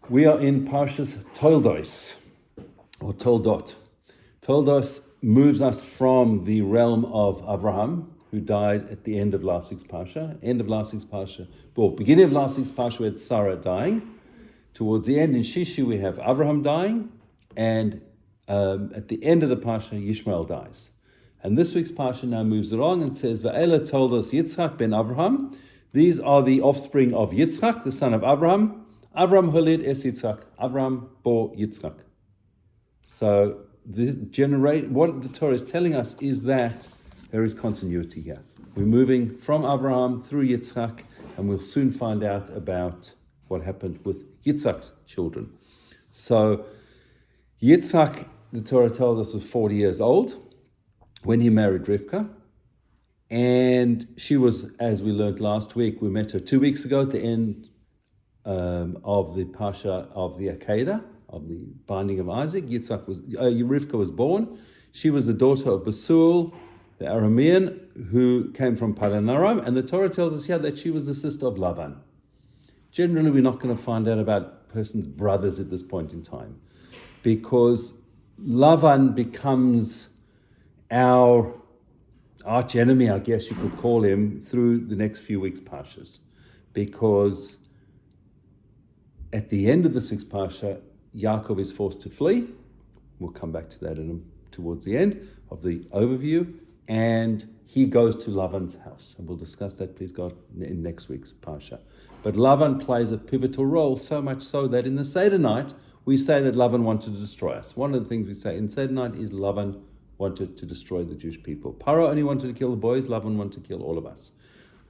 We are in Parshas Toldos, or Toldot. Toldos moves us from the realm of Abraham, who died at the end of last week's Parsha. Beginning of last week's Parsha, we had Sarah dying. Towards the end, in Shishu, we have Abraham dying. And at the end of the Parsha, Yishmael dies. And this week's Parsha now moves along and says, Va'ela Toldos Yitzchak ben Abraham. These are the offspring of Yitzchak, the son of Abraham. Avram holid es Yitzchak. Avram bore Yitzchak. So what the Torah is telling us is that there is continuity here. We're moving from Abraham through Yitzchak, and we'll soon find out about what happened with Yitzchak's children. So Yitzchak, the Torah tells us, was 40 years old when he married Rivka. And she was, as we learned last week, we met her 2 weeks ago at the end of the Parsha of the Akedah, of the binding of Isaac. Rivka was born. She was the daughter of Basul, the Aramean, who came from Padan Aram, and the Torah tells us here that she was the sister of Lavan. Generally, we're not going to find out about a person's brothers at this point in time, because Lavan becomes our arch enemy, I guess you could call him, through the next few weeks' Parshas, because at the end of the sixth Parsha, Yaakov is forced to flee. We'll come back to that towards the end of the overview. And he goes to Lavan's house. And we'll discuss that, please God, in next week's Parsha. But Lavan plays a pivotal role, so much so that in the Seder night, we say that Lavan wanted to destroy us. One of the things we say in Seder night is Lavan wanted to destroy the Jewish people. Paro only wanted to kill the boys. Lavan wanted to kill all of us.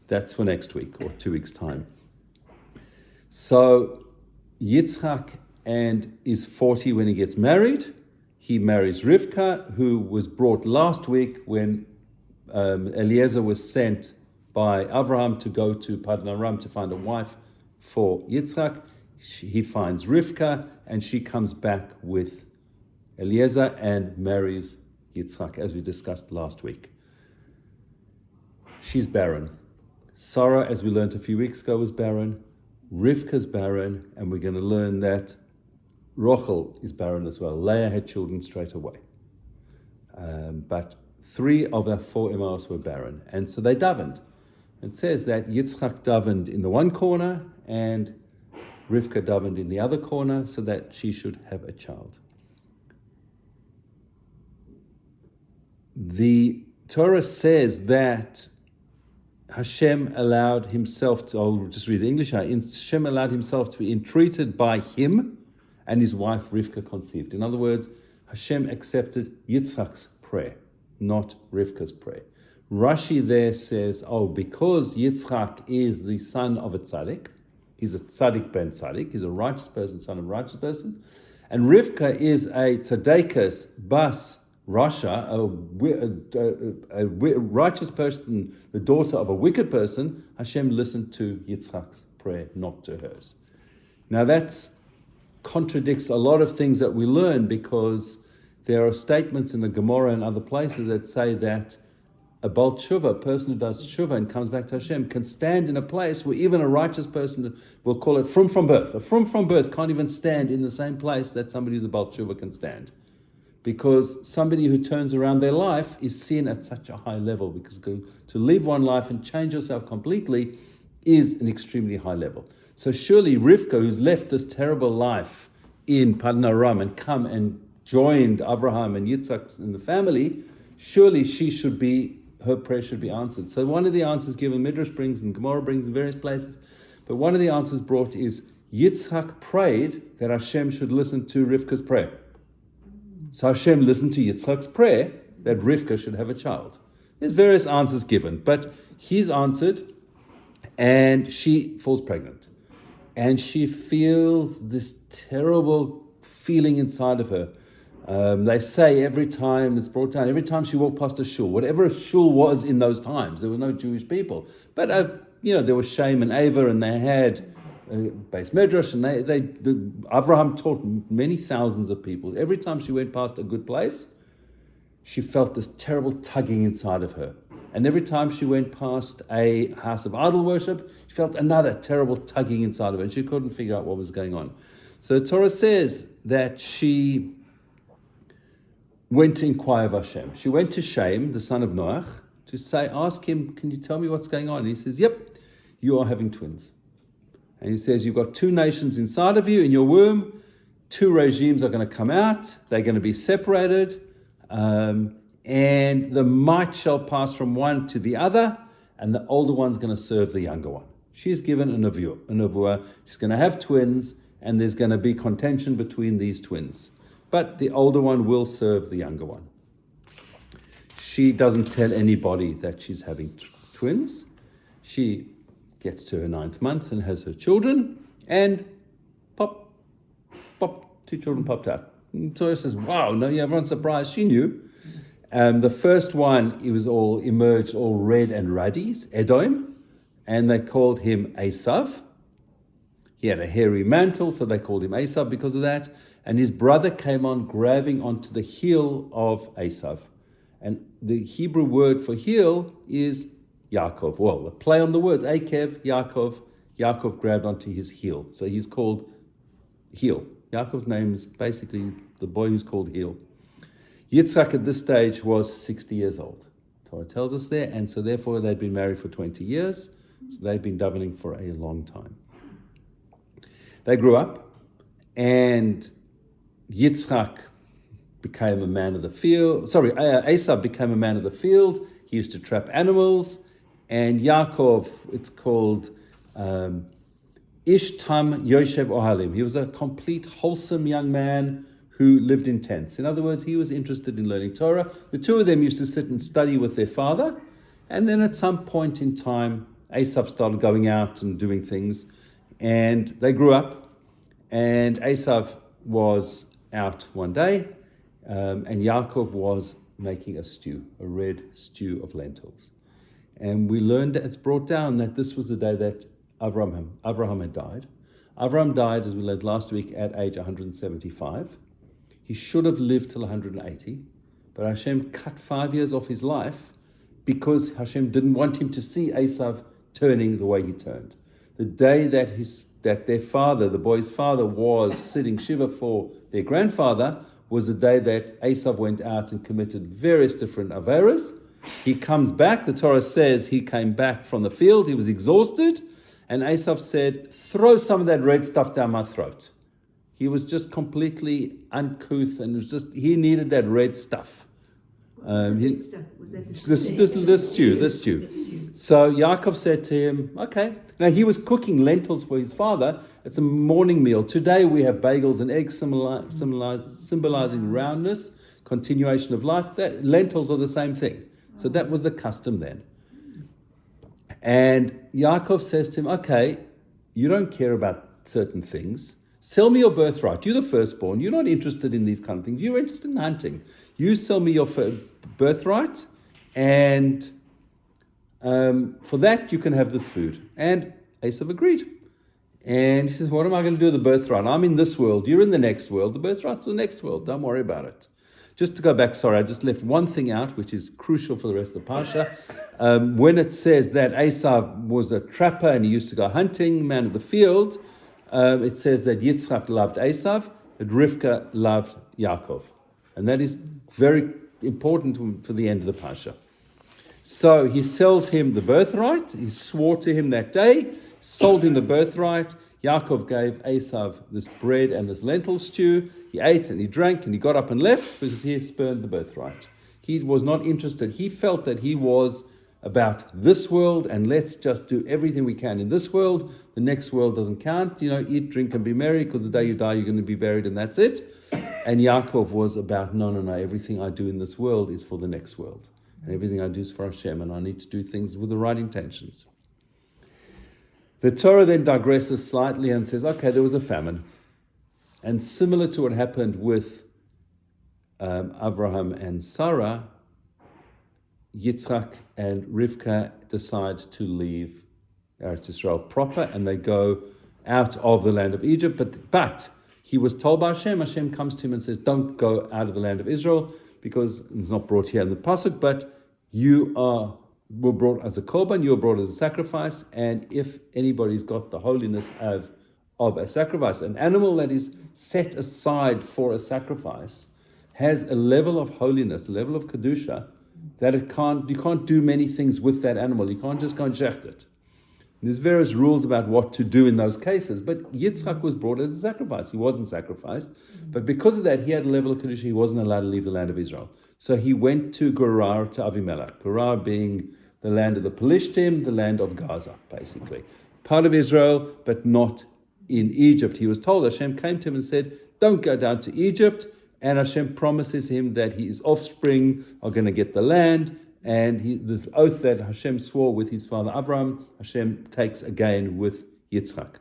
That's for next week or 2 weeks' time. So Yitzchak is 40 when he gets married. He marries Rivka, who was brought last week when Eliezer was sent by Abraham to go to Padan Aram to find a wife for Yitzchak. He finds Rivka, and she comes back with Eliezer and marries Yitzchak, as we discussed last week. She's barren. Sarah, as we learned a few weeks ago, was barren. Rivka's barren, and we're going to learn that Rochel is barren as well. Leah had children straight away. But 3 of our 4 Emmaus were barren. And so they davened. It says that Yitzchak davened in the one corner and Rivka davened in the other corner so that she should have a child. The Torah says that Hashem allowed himself to, I'll just read the English, Hashem allowed himself to be entreated by him, and his wife Rivka conceived. In other words, Hashem accepted Yitzchak's prayer, not Rivka's prayer. Rashi there says, because Yitzchak is the son of a tzaddik, he's a tzaddik ben tzaddik, he's a righteous person, son of a righteous person, and Rivka is a tzaddikas bas Rasha, a righteous person, the daughter of a wicked person, Hashem listened to Yitzchak's prayer, not to hers. Now that contradicts a lot of things that we learn, because there are statements in the Gemara and other places that say that a Baal Tshuva, a person who does Tshuva and comes back to Hashem, can stand in a place where even a righteous person, we'll call it from birth. A from birth can't even stand in the same place that somebody who's a Baal Tshuva can stand. Because somebody who turns around their life is seen at such a high level, because to live one life and change yourself completely is an extremely high level. So surely Rivka, who's left this terrible life in Padan Aram and come and joined Abraham and Yitzchak in the family, surely her prayer should be answered. So one of the answers given, Midrash brings and Gemara brings in various places, but one of the answers brought is Yitzchak prayed that Hashem should listen to Rivka's prayer. So Hashem listened to Yitzchak's prayer that Rivka should have a child. There's various answers given, but he's answered, and she falls pregnant. And she feels this terrible feeling inside of her. They say every time it's brought down, every time she walked past a shul, whatever a shul was in those times, there were no Jewish people. But, there was Shem and Ava, and they had Beis Medrash, and Abraham taught many thousands of people. Every time she went past a good place, she felt this terrible tugging inside of her. And every time she went past a house of idol worship, she felt another terrible tugging inside of her, and she couldn't figure out what was going on. So the Torah says that she went to inquire of Hashem. She went to Shem, the son of Noach, to ask him, can you tell me what's going on? And he says, yep, you are having twins. And he says, you've got two nations inside of you in your womb. Two regimes are going to come out. They're going to be separated. And the might shall pass from one to the other. And the older one's going to serve the younger one. She's given a nevuah. She's going to have twins. And there's going to be contention between these twins. But the older one will serve the younger one. She doesn't tell anybody that she's having twins. She gets to her 9th month and has her children, and pop, 2 children popped out. And Torah says, wow, no, everyone's surprised. She knew. The first one, it was all emerged, all red and ruddy, Edom, and they called him Esav. He had a hairy mantle, so they called him Esav because of that. And his brother came on grabbing onto the heel of Esav. And the Hebrew word for heel is Yaakov. Well, the play on the words, Akev, Yaakov. Yaakov grabbed onto his heel. So he's called heel. Yaakov's name is basically the boy who's called heel. Yitzchak at this stage was 60 years old. Torah tells us there. And so therefore they'd been married for 20 years. So they'd been davening for a long time. They grew up, and Yitzchak became a man of the field. Esav became a man of the field. He used to trap animals. And Yaakov, it's called Ish Tam Yoshev Ohalim. He was a complete, wholesome young man who lived in tents. In other words, he was interested in learning Torah. The two of them used to sit and study with their father. And then at some point in time, Esav started going out and doing things. And they grew up. And Esav was out one day, and Yaakov was making a stew, a red stew of lentils. And we learned, it's brought down that this was the day that Avraham had died. Avraham died, as we learned last week, at age 175. He should have lived till 180, but Hashem cut 5 years off his life because Hashem didn't want him to see Esav turning the way he turned. The day that their father, the boy's father, was sitting Shiva for their grandfather was the day that Esav went out and committed various different averas. He comes back, the Torah says he came back from the field, he was exhausted, and Esav said, throw some of that red stuff down my throat. He was just completely uncouth, and it was just, he needed that red stuff. This stew. So Yaakov said to him, okay. Now he was cooking lentils for his father. It's a morning meal. Today we have bagels and eggs symbolizing roundness, continuation of life. Lentils are the same thing. So that was the custom then. And Yaakov says to him, okay, you don't care about certain things. Sell me your birthright. You're the firstborn. You're not interested in these kind of things. You're interested in hunting. You sell me your birthright, and for that you can have this food. And Esav agreed. And he says, what am I going to do with the birthright? I'm in this world. You're in the next world. The birthright's the next world. Don't worry about it. Just to go back, I just left one thing out, which is crucial for the rest of the Parsha. When it says that Esav was a trapper and he used to go hunting, man of the field, it says that Yitzchak loved Esav, and Rivka loved Yaakov. And that is very important for the end of the Parsha. So he sells him the birthright. He swore to him that day, sold him the birthright. Yaakov gave Esav this bread and this lentil stew. He ate and he drank and he got up and left because he had spurned the birthright. He was not interested. He felt that he was about this world, and let's just do everything we can in this world. The next world doesn't count. Eat, drink, and be merry, because the day you die, you're going to be buried, and that's it. And Yaakov was about, no, everything I do in this world is for the next world. And everything I do is for Hashem, and I need to do things with the right intentions. The Torah then digresses slightly and says, okay, there was a famine. And similar to what happened with Abraham and Sarah, Yitzchak and Rivka decide to leave Eretz Israel proper, and they go out of the land of Egypt. But he was told by Hashem comes to him and says, don't go out of the land of Israel, because it's not brought here in the pasuk, but you were brought as a korban, you were brought as a sacrifice, and if anybody's got the holiness of of a sacrifice. An animal that is set aside for a sacrifice has a level of holiness, a level of kedusha, that you can't do many things with that animal. You can't just go and shecht it. There's various rules about what to do in those cases, but Yitzchak was brought as a sacrifice. He wasn't sacrificed, but because of that, he had a level of kedusha. He wasn't allowed to leave the land of Israel. So he went to Gerar, to Avimelech. Gerar being the land of the Pelishtim, the land of Gaza, basically. Part of Israel, but not in Egypt. He was told, Hashem came to him and said, don't go down to Egypt. And Hashem promises him that his offspring are going to get the land. And the oath that Hashem swore with his father Abraham, Hashem takes again with Yitzchak.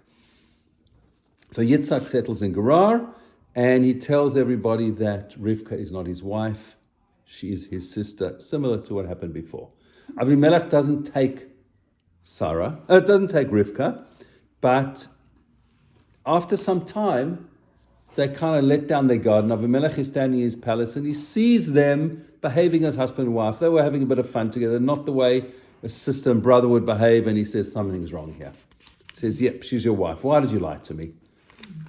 So Yitzchak settles in Gerar, and he tells everybody that Rivka is not his wife. She is his sister, similar to what happened before. Avimelech doesn't take Rivka, but after some time, they kind of let down their garden. Avimelech is standing in his palace and he sees them behaving as husband and wife. They were having a bit of fun together, not the way a sister and brother would behave, and he says, something's wrong here. He says, yep, she's your wife. Why did you lie to me?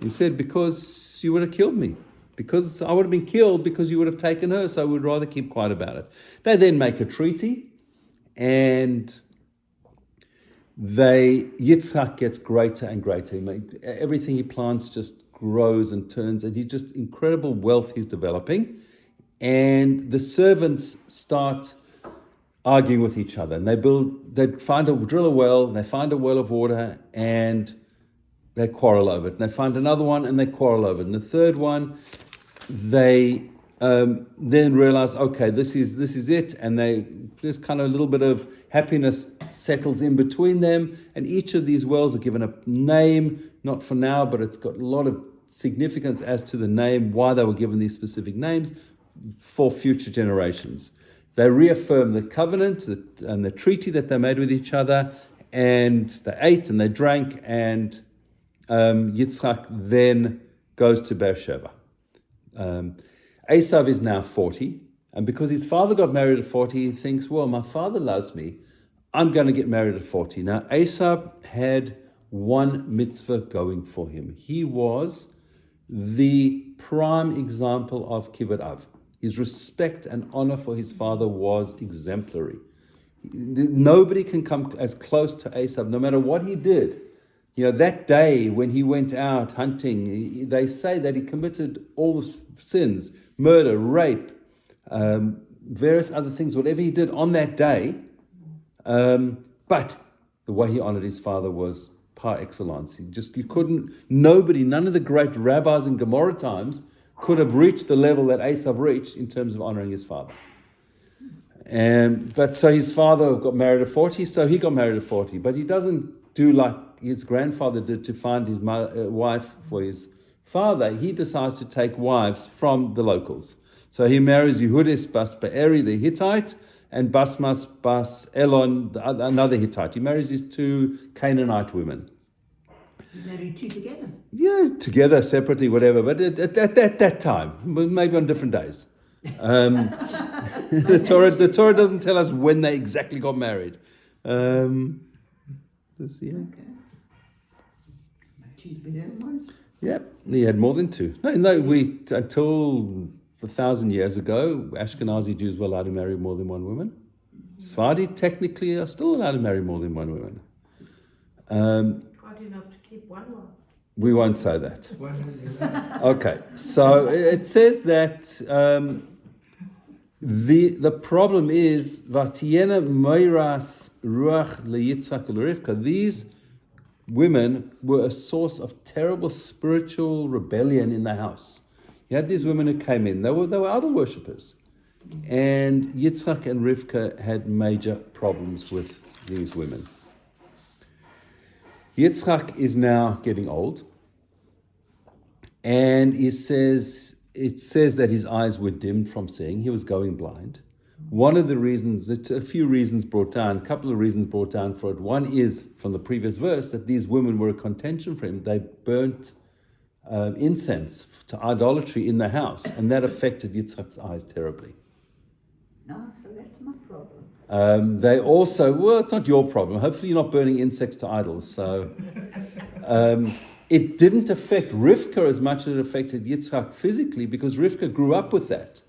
He said, because you would have killed me. Because I would have been killed because you would have taken her, so I would rather keep quiet about it. They then make a treaty, and Yitzchak gets greater and greater. Everything he plants just grows and turns, and incredible wealth he's developing. And the servants start arguing with each other, and they drill a well, they find a well of water, and they quarrel over it. And they find another one, and they quarrel over it. And the third one, they then realize, okay, this is it, and there's kind of a little bit of happiness settles in between them, and each of these wells are given a name, not for now, but it's got a lot of significance as to the name, why they were given these specific names for future generations. They reaffirm the covenant and the treaty that they made with each other, and they ate and they drank, and Yitzchak then goes to Beersheba. Esav is now 40, and because his father got married at 40, he thinks, well, my father loves me, I'm going to get married at 40. Now, Esav had one mitzvah going for him. He was the prime example of kibbud av. His respect and honor for his father was exemplary. Nobody can come as close to Esav, no matter what he did. That day when he went out hunting, they say that he committed all the sins, murder, rape, various other things, whatever he did on that day. But the way he honored his father was par excellence. None of the great rabbis in Gemara times could have reached the level that Esav reached in terms of honoring his father. But so his father got married at 40, so he got married at 40. But he doesn't do like his grandfather did to find his wife for his father. He decides to take wives from the locals. So he marries Yehudis bas Be'eri, the Hittite, and Basmas bas Elon, another Hittite. He marries these two Canaanite women. You married two together? Yeah, together, separately, whatever. But at that time, maybe on different days. The Torah doesn't tell us when they exactly got married. Let's see. Okay. Two's better than one. Yeah, he had more than two. No, until 1,000 years ago, Ashkenazi Jews were allowed to marry more than one woman. Sephardi technically are still allowed to marry more than one woman. Quite enough to keep one wife. We won't say that. Okay, so it says that the problem is Vatiyena Meiras Ruach LeYitzchak LeRivka. These women were a source of terrible spiritual rebellion in the house. You had these women who came in. They were idol worshippers. And Yitzchak and Rivka had major problems with these women. Yitzchak is now getting old. And it says that his eyes were dimmed from seeing. He was going blind. One of the reasons, a couple of reasons brought down for it. One is, from the previous verse, that these women were a contention for him. They burnt incense to idolatry in the house, and that affected Yitzchak's eyes terribly. No, so that's my problem. They also, it's not your problem. Hopefully you're not burning insects to idols. So, it didn't affect Rivka as much as it affected Yitzchak physically, because Rivka grew up with that.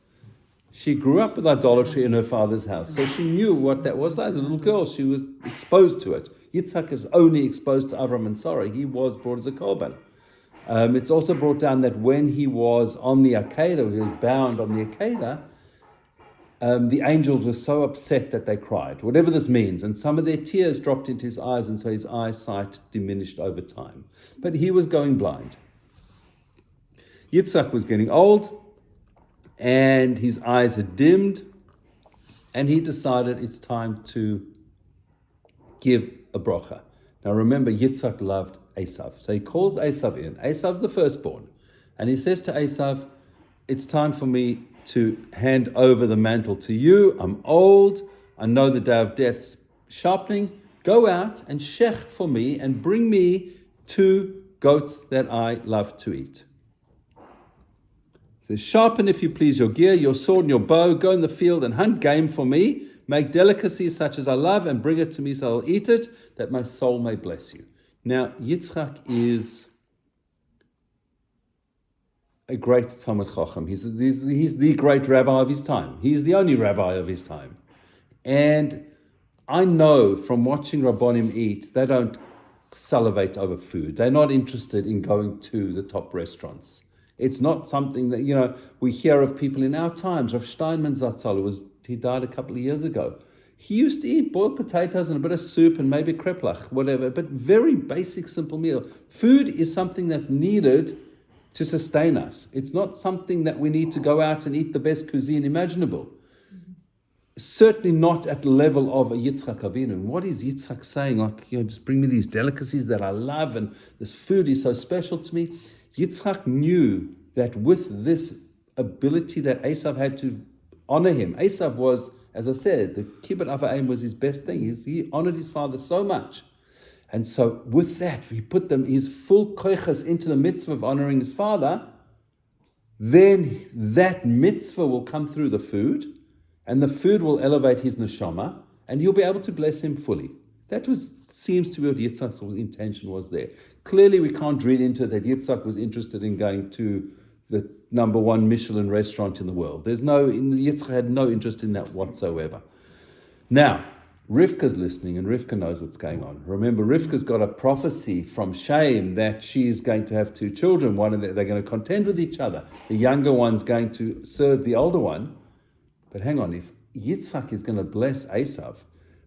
She grew up with idolatry in her father's house, so she knew what that was like. As a little girl, she was exposed to it. Yitzchak is only exposed to Avram and Sarah. He was brought as a korban. It's also brought down that when he was on the Akedah, he was bound on the Akedah, the angels were so upset that they cried, whatever this means. And some of their tears dropped into his eyes, and so his eyesight diminished over time. But he was going blind. Yitzchak was getting old, and his eyes had dimmed, and he decided it's time to give a bracha. Now remember, Yitzchak loved Esav. So he calls Esav in. Esav's the firstborn. And he says to Esav, it's time for me to hand over the mantle to you. I'm old. I know the day of death's sharpening. Go out and shecht for me and bring me 2 goats that I love to eat. He says, sharpen, if you please, your gear, your sword and your bow. Go in the field and hunt game for me. Make delicacies such as I love and bring it to me so I'll eat it, that my soul may bless you. Now, Yitzchak is a great Talmid Chacham. He's the great rabbi of his time. He's the only rabbi of his time. And I know from watching Rabbonim eat, they don't salivate over food. They're not interested in going to the top restaurants. It's not something that, we hear of people in our times. Rav Steinman Zatzal, he died a couple of years ago. He used to eat boiled potatoes and a bit of soup and maybe kreplach, whatever, but very basic, simple meal. Food is something that's needed to sustain us. It's not something that we need to go out and eat the best cuisine imaginable. Certainly not at the level of a Yitzchak Avinu. And what is Yitzchak saying? Just bring me these delicacies that I love, and this food is so special to me. Yitzchak knew that with this ability that Esav had to honor him. Esav was, as I said, the kibbut avayim was his best thing. He honored his father so much. And so with that, he put his full koiches into the mitzvah of honoring his father. Then that mitzvah will come through the food, and the food will elevate his neshama, and he'll be able to bless him fully. That seems to be what Yitzchak's intention was there. Clearly, we can't read into it that Yitzchak was interested in going to the number 1 Michelin restaurant in the world. Yitzchak had no interest in that whatsoever. Now, Rivka's listening, and Rivka knows what's going on. Remember, Rivka's got a prophecy from Shem that she's going to have 2 children. They're going to contend with each other. The younger one's going to serve the older one. But hang on, if Yitzchak is going to bless Esav,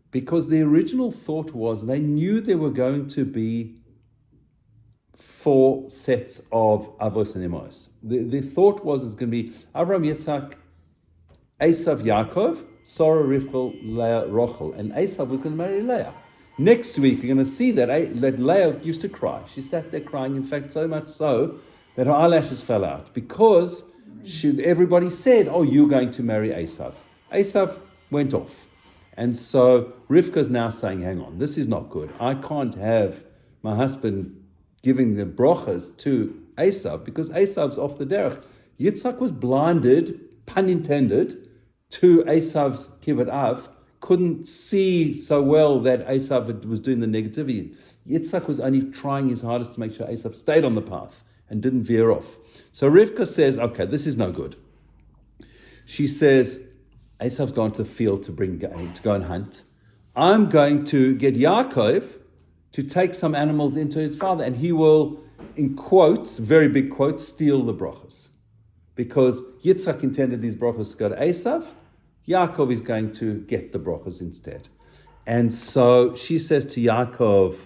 because the original thought was they knew there were going to be 4 sets of Avos and Emos. The thought was it's going to be Avram, Yitzchak, Esav, Yaakov, Sarah, Rivka, Leah, Rachel, and Esav was going to marry Leah. Next week, you're going to see that Leah used to cry. She sat there crying, in fact, so much so that her eyelashes fell out because everybody said, you're going to marry Esav. Esav went off. And so Rivka's now saying, hang on, this is not good. I can't have my husband giving the brachas to Esav because Esav's off the derech. Yitzchak was blinded, pun intended, to Esav's kibbut av, couldn't see so well that Esav was doing the negativity. Yitzchak was only trying his hardest to make sure Esav stayed on the path and didn't veer off. So Rivka says, okay, this is no good. She says, Esav's gone to the field to go and hunt. I'm going to get Yaakov to take some animals into his father, and he will, in quotes, very big quotes, steal the brachas. Because Yitzchak intended these brachas to go to Esav, Yaakov is going to get the brachas instead. And so she says to Yaakov,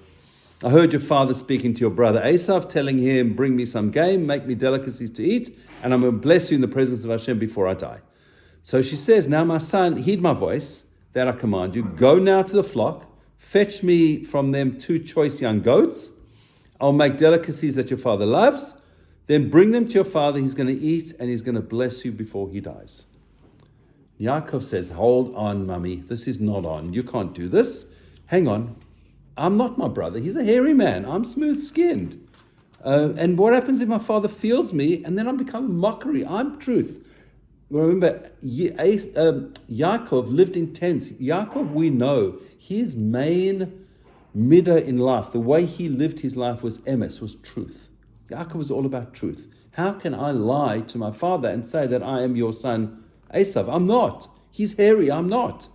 I heard your father speaking to your brother Esav, telling him, bring me some game, make me delicacies to eat, and I'm going to bless you in the presence of Hashem before I die. So she says, now my son, heed my voice, that I command you, go now to the flock, fetch me from them 2 choice young goats, I'll make delicacies that your father loves, then bring them to your father, he's going to eat, and he's going to bless you before he dies. Yaakov says, hold on, mummy, this is not on, you can't do this, hang on, I'm not my brother, he's a hairy man, I'm smooth-skinned. And what happens if my father feels me, and then I become a mockery, I'm truth. Remember, Yaakov lived in tents. Yaakov, we know, his main midah in life, the way he lived his life was emes, was truth. Yaakov was all about truth. How can I lie to my father and say that I am your son Esav? I'm not. He's hairy, I'm not.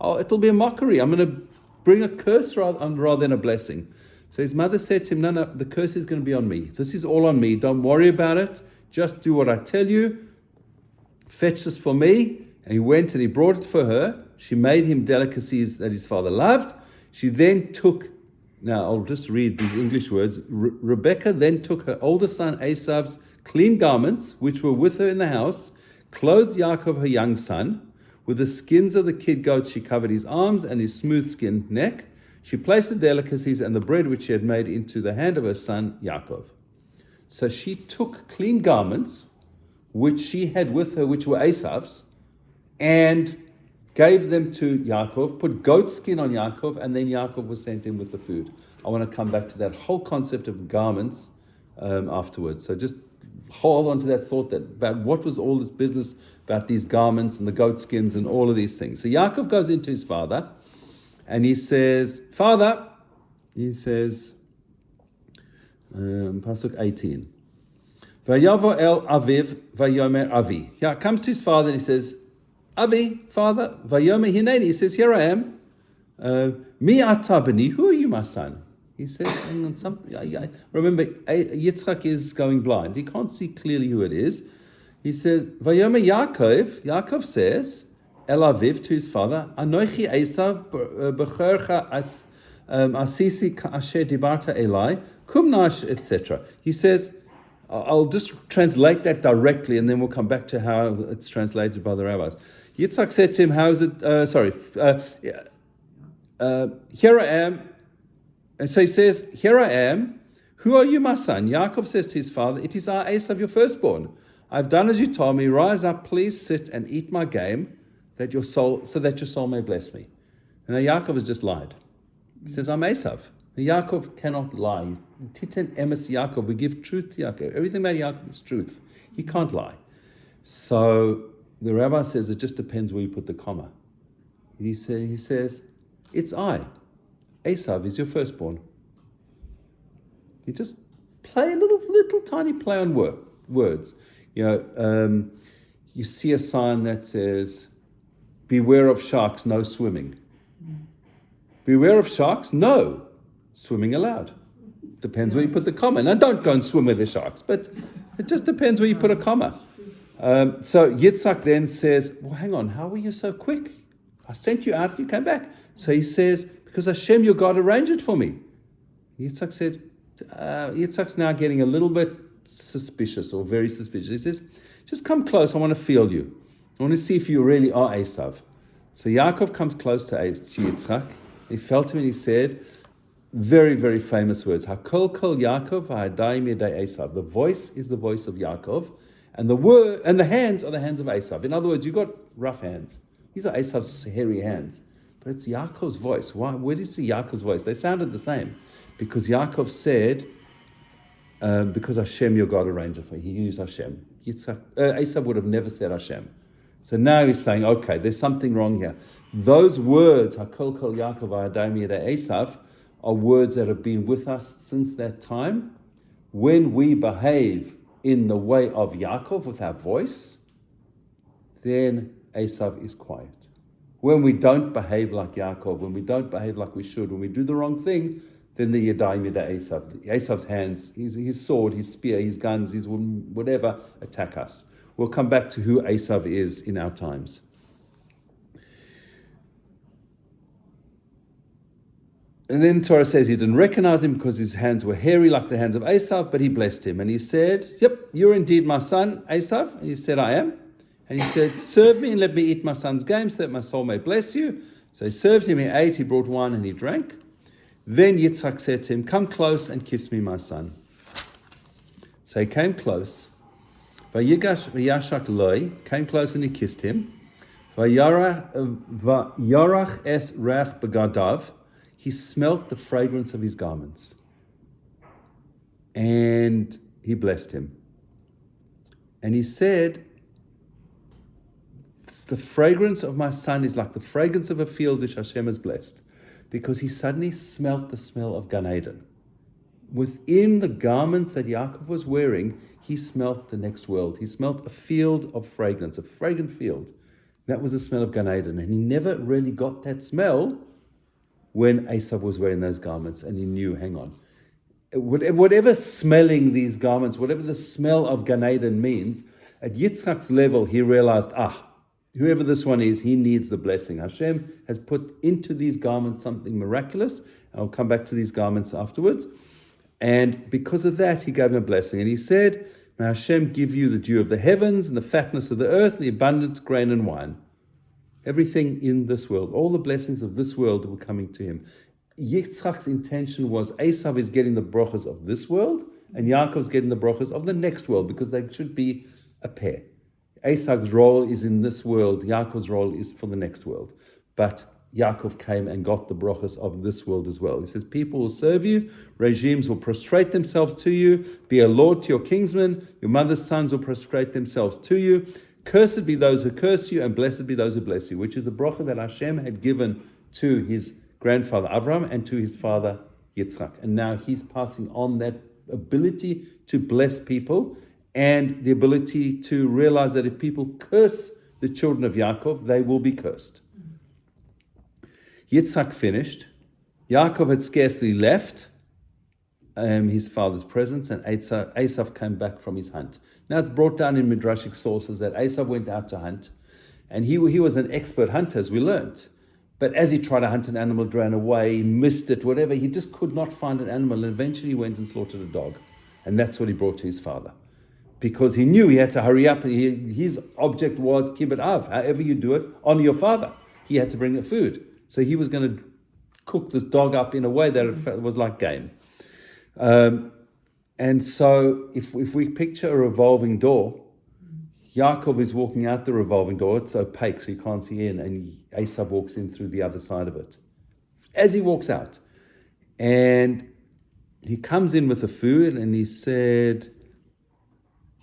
Oh, it'll be a mockery. I'm going to bring a curse rather than a blessing. So his mother said to him, no, the curse is going to be on me. This is all on me. Don't worry about it. Just do what I tell you. Fetch this for me. And he went and he brought it for her. She made him delicacies that his father loved. She then took, now I'll just read these English words. Rebecca then took her older son Esav's clean garments, which were with her in the house, clothed Yaakov her young son. With the skins of the kid goats she covered his arms and his smooth-skinned neck. She placed the delicacies and the bread which she had made into the hand of her son Yaakov. So she took clean garments, which she had with her, which were Esav's, and gave them to Yaakov, put goat skin on Yaakov, and then Yaakov was sent in with the food. I want to come back to that whole concept of garments afterwards. So just hold on to that thought that about what was all this business about these garments and the goat skins and all of these things. So Yaakov goes into his father and he says, Father, he says, Pasuk 18, Vayavo el aviv vayomer avi. He comes to his father and he says, Avi, father, vayomer hineni. He says, here I am. Mi ata bani, who are you, my son? He says, remember, Yitzchak is going blind. He can't see clearly who it is. He says, Vayomer Yaakov, Yaakov says, El Aviv, to his father, Anochi Esav b'chercha asisi asher dibarta elai, kumnash, etc. He says, I'll just translate that directly and then we'll come back to how it's translated by the rabbis. Yitzchak said to him, how is it, here I am. And so he says, here I am. Who are you, my son? Yaakov says to his father, it is I, Esav, your firstborn. I've done as you told me. Rise up, please sit and eat my game, so that your soul may bless me. And now Yaakov has just lied. He says, I'm Esav. And Yaakov cannot lie. Titen emes Yaakov. We give truth to Yaakov. Everything about Yaakov is truth. He can't lie. So the rabbi says it just depends where you put the comma. He says, it's I. Esav is your firstborn. You just play a little tiny play on words. You see a sign that says, beware of sharks, no swimming. Beware of sharks, no swimming allowed. Depends where you put the comma. Now don't go and swim with the sharks, but it just depends where you put a comma. So Yitzhak then says, well, hang on, how were you so quick? I sent you out, you came back. So he says, because Hashem, your God, arranged it for me. Yitzhak said, Yitzhak's now getting a little bit suspicious or very suspicious. He says, just come close, I want to feel you. I want to see if you really are Esav. So Yaakov comes close to Yitzchak. He felt him and he said, very, very famous words. Hakol kol Yaakov ha'adayim yedei Esav. The voice is the voice of Yaakov, and the hands are the hands of Esav. In other words, you've got rough hands. These are Esav's hairy hands. But it's Yaakov's voice. Why? Where do you see Yaakov's voice? They sounded the same. Because Yaakov said, because Hashem, your God, arranged it for you. He used Hashem. Esav would have never said Hashem. So now he's saying, okay, there's something wrong here. Those words, Hakol kol Yaakov ha'adayim yedei Esav, are words that have been with us since that time. When we behave in the way of Yaakov with our voice, then Esav is quiet. When we don't behave like Yaakov, when we don't behave like we should, when we do the wrong thing, then the Yadayim Yada Esav, Esav's hands, his sword, his spear, his guns, his whatever, attack us. We'll come back to who Esav is in our times. And then Torah says he didn't recognize him because his hands were hairy like the hands of Esav, but he blessed him. And he said, yep, you're indeed my son, Esav. And he said, I am. And he said, serve me and let me eat my son's game so that my soul may bless you. So he served him, he ate, he brought wine and he drank. Then Yitzchak said to him, come close and kiss me, my son. So he came close. Vayigash v'yashak loi, came close and he kissed him. Vayarach es reach begadav, he smelt the fragrance of his garments. And he blessed him. And he said, the fragrance of my son is like the fragrance of a field which Hashem has blessed. because he suddenly smelt the smell of Gan Eden. Within the garments that Yaakov was wearing, he smelt the next world. He smelt a field of fragrance, a fragrant field. That was the smell of Gan Eden. And he never really got that smell when Esav was wearing those garments. And he knew, hang on, whatever smelling these garments, whatever the smell of Gan Eden means, at Yitzchak's level, he realized, whoever this one is, he needs the blessing. Hashem has put into these garments something miraculous. I'll come back to these garments afterwards. And because of that, he gave him a blessing. And he said, may Hashem give you the dew of the heavens and the fatness of the earth, and the abundant grain and wine. Everything in this world, all the blessings of this world were coming to him. Yitzchak's intention was Esav is getting the brachas of this world, and Yaakov's getting the brachas of the next world, because they should be a pair. Esav's role is in this world, Yaakov's role is for the next world. But Yaakov came and got the brachas of this world as well. He says, people will serve you, regimes will prostrate themselves to you, be a lord to your kinsmen, your mother's sons will prostrate themselves to you. Cursed be those who curse you, and blessed be those who bless you, which is the bracha that Hashem had given to his grandfather Avraham and to his father Yitzchak. And now he's passing on that ability to bless people and the ability to realize that if people curse the children of Yaakov, they will be cursed. Yitzchak finished. Yaakov had scarcely left his father's presence, and Esav came back from his hunt. Now it's brought down in Midrashic sources that Esav went out to hunt, and he was an expert hunter, as we learned. But as he tried to hunt an animal, it ran away, he missed it, whatever, he just could not find an animal, and eventually he went and slaughtered a dog. And that's what he brought to his father. Because he knew he had to hurry up. His object was kibbut av, however you do it, honor your father. He had to bring the food. So he was going to cook this dog up in a way that it was like game. And so if we picture a revolving door, Yaakov is walking out the revolving door. It's opaque, so you can't see in. And Esav walks in through the other side of it. As he walks out, and he comes in with the food, and he said,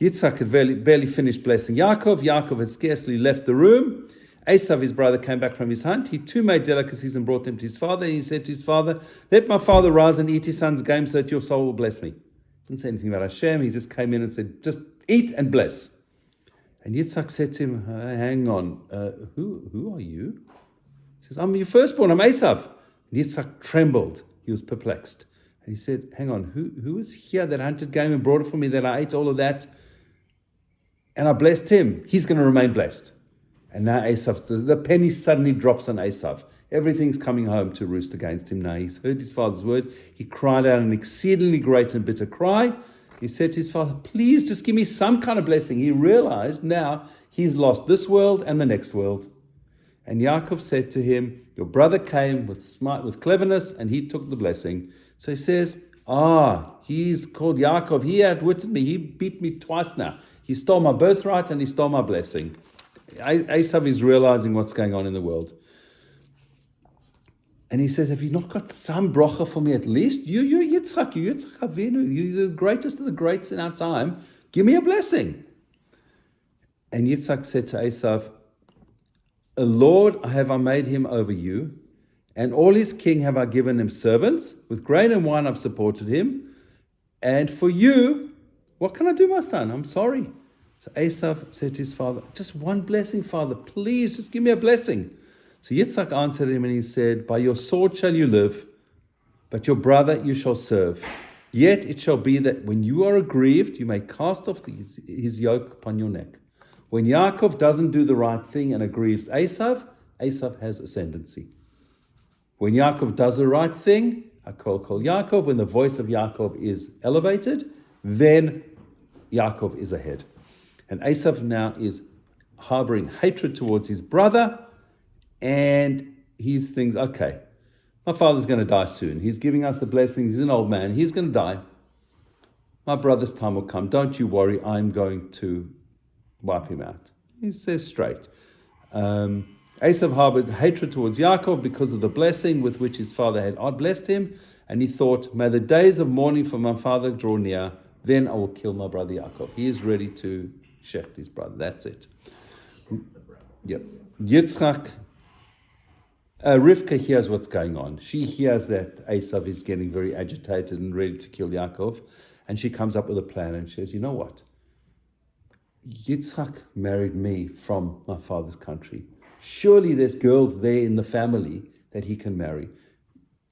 Yitzchak had barely finished blessing Yaakov. Yaakov had scarcely left the room. Esav, his brother, came back from his hunt. He too made delicacies and brought them to his father. And he said to his father, let my father rise and eat his son's game so that your soul will bless me. Didn't say anything about Hashem. He just came in and said, just eat and bless. And Yitzchak said to him, hang on, who are you? He says, I'm your firstborn, I'm Esav. And Yitzchak trembled. He was perplexed. And he said, hang on, who was here that hunted game and brought it for me, that I ate all of that? And I blessed him. He's going to remain blessed. And now Esav, the penny suddenly drops on Esav. Everything's coming home to roost against him now. He's heard his father's word. He cried out an exceedingly great and bitter cry. He said to his father, please just give me some kind of blessing. He realized now he's lost this world and the next world. And Yaakov said to him, your brother came with cleverness and he took the blessing. So he says, he's called Yaakov. He outwitted me. He beat me twice now. He stole my birthright and he stole my blessing. Esav is realizing what's going on in the world. And he says, have you not got some bracha for me at least? You're Yitzchak Avinu. You're the greatest of the greats in our time. Give me a blessing. And Yitzchak said to Esav, a Lord have I made him over you, and all his king have I given him servants. With grain and wine I've supported him. And for you, what can I do, my son? I'm sorry. So Esav said to his father, just one blessing, father. Please, just give me a blessing. So Yitzchak answered him and he said, by your sword shall you live, but your brother you shall serve. Yet it shall be that when you are aggrieved, you may cast off his yoke upon your neck. When Yaakov doesn't do the right thing and aggrieves Esav, Esav has ascendancy. When Yaakov does the right thing, I call Yaakov, when the voice of Yaakov is elevated, then Yaakov is ahead. And Esav now is harboring hatred towards his brother, and he thinks, okay, my father's going to die soon. He's giving us the blessings. He's an old man. He's going to die. My brother's time will come. Don't you worry. I'm going to wipe him out. He says straight. Esav harbored hatred towards Yaakov because of the blessing with which his father had blessed him, and he thought, may the days of mourning for my father draw near, then I will kill my brother Yaakov. He is ready to shecht his brother. That's it. Yep. Yitzchak Rivka hears what's going on. She hears that Esav is getting very agitated and ready to kill Yaakov, and she comes up with a plan and she says, you know what? Yitzchak married me from my father's country. Surely there's girls there in the family that he can marry.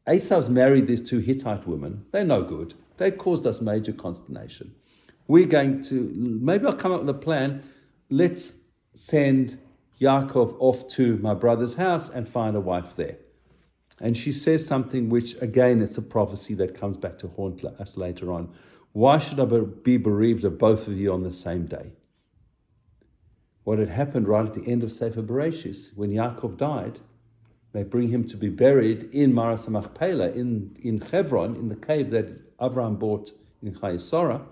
Esav's married these two Hittite women. They're no good. They caused us major consternation. Maybe I'll come up with a plan. Let's send Yaakov off to my brother's house and find a wife there. And she says something which, again, it's a prophecy that comes back to haunt us later on. Why should I be bereaved of both of you on the same day? What had happened right at the end of Sefer Bereshis, when Yaakov died, they bring him to be buried in Maras Machpelah, in Hebron, in the cave that Avraham bought in Chayesora.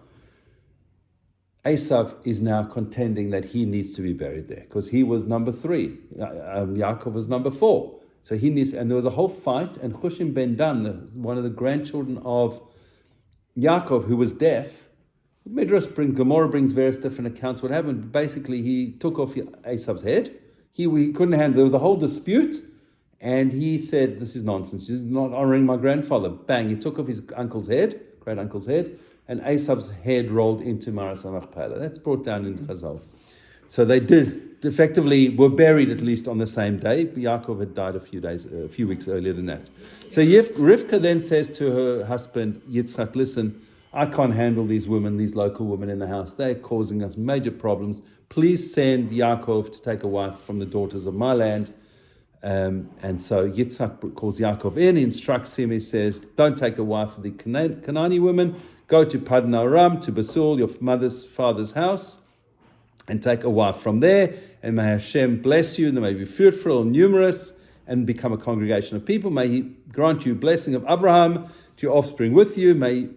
Esav is now contending that he needs to be buried there because he was number 3. Yaakov was number 4. So he needs, and there was a whole fight, and Hushim ben Dan, one of the grandchildren of Yaakov, who was deaf, Gemara brings various different accounts. What happened? Basically, he took off Esav's head. He couldn't handle. There was a whole dispute, and he said, "This is nonsense. You're not honoring my grandfather." Bang! He took off his uncle's head, great uncle's head, and Esav's head rolled into Maras Machpelah. That's brought down in Chazal. So they effectively were buried at least on the same day. Yaakov had died a few weeks earlier than that. So Rivka then says to her husband Yitzchak, "Listen, I can't handle these women, these local women in the house. They're causing us major problems. Please send Yaakov to take a wife from the daughters of my land." And so Yitzhak calls Yaakov in, he instructs him, he says, "Don't take a wife of the Canaanite women. Go to Paddan Aram, to Basul, your father's house, and take a wife from there. And may Hashem bless you, and they may be fruitful and numerous, and become a congregation of people. May He grant you blessing of Abraham to your offspring with you. May